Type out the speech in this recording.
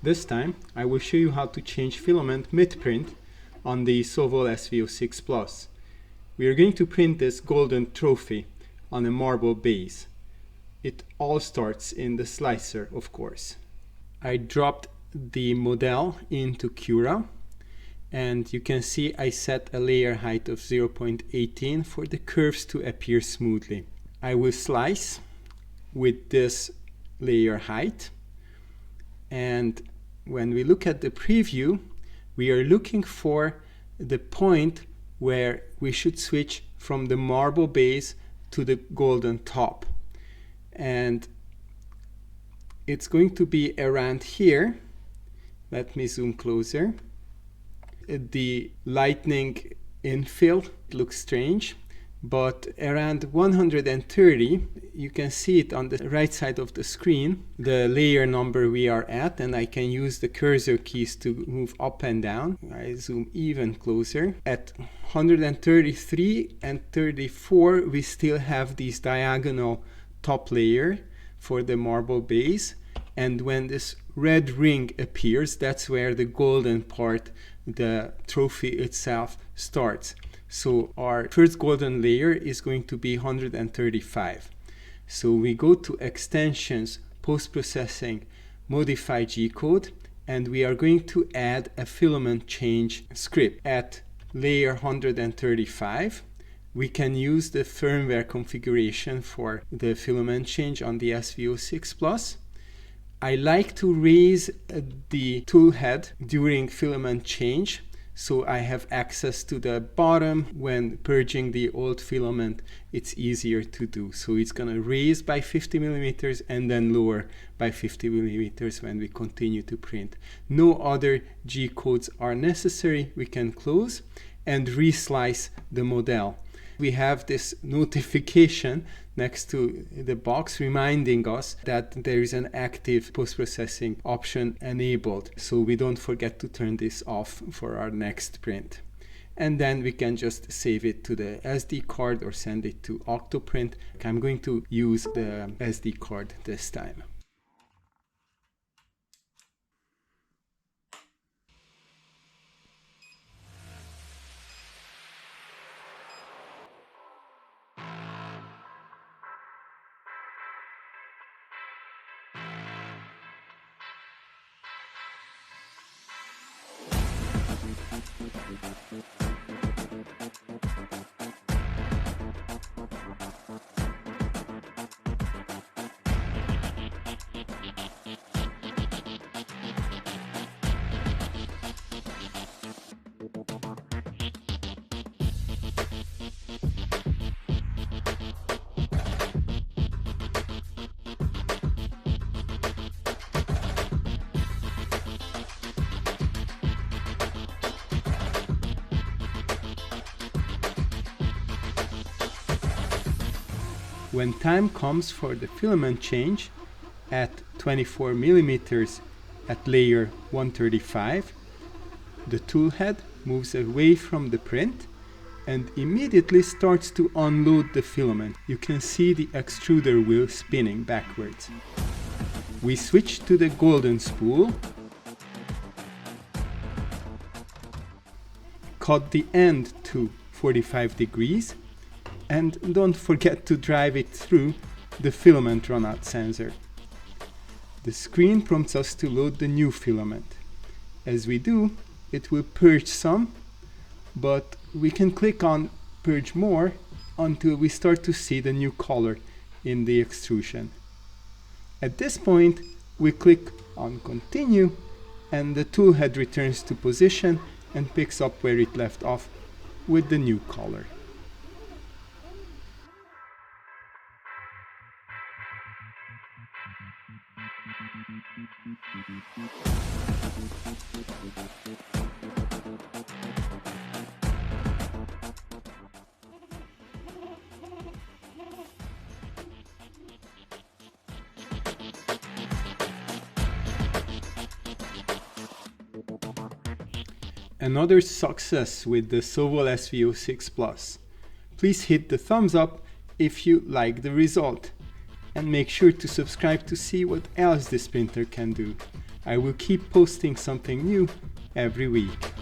This time I will show you how to change filament mid-print on the SOVOL SV06 Plus. We are going to print this golden trophy on a marble base. It all starts in the slicer, of course. I dropped the model into Cura, and you can see I set a layer height of 0.18 for the curves to appear smoothly. I will slice with this layer height, and when we look at the preview, we are looking for the point where we should switch from the marble base to the golden top, and it's going to be around here. Let me zoom closer. The lightning infill looks strange, but around 130, you can see it on the right side of the screen, the layer number we are at, and I can use the cursor keys to move up and down. I zoom even closer. At 133 and 34, we still have this diagonal top layer for the marble base, and when this red ring appears, that's where the golden part, the trophy itself, starts. So our first golden layer is going to be 135. So we go to Extensions, Post-Processing, Modify G-Code, and we are going to add a filament change script. At layer 135, we can use the firmware configuration for the filament change on the SV06 Plus. I like to raise the tool head during filament change, so I have access to the bottom. When purging the old filament, it's easier to do. So it's going to raise by 50 millimeters and then lower by 50 millimeters when we continue to print. No other G codes are necessary. We can close and reslice the model. We have this notification next to the box reminding us that there is an active post-processing option enabled, so we don't forget to turn this off for our next print. And then we can just save it to the SD card or send it to Octoprint. I'm going to use the SD card this time. When time comes for the filament change at 24 millimeters at layer 135, the tool head moves away from the print and immediately starts to unload the filament. You can see the extruder wheel spinning backwards. We switch to the golden spool, cut the end to 45 degrees, and don't forget to drive it through the filament runout sensor. The screen prompts us to load the new filament. As we do, it will purge some, but we can click on Purge More until we start to see the new color in the extrusion. At this point, we click on Continue, and the tool head returns to position and picks up where it left off with the new color. Another success with the SOVOL SV06 Plus. Please hit the thumbs up if you like the result, and make sure to subscribe to see what else this printer can do. I will keep posting something new every week.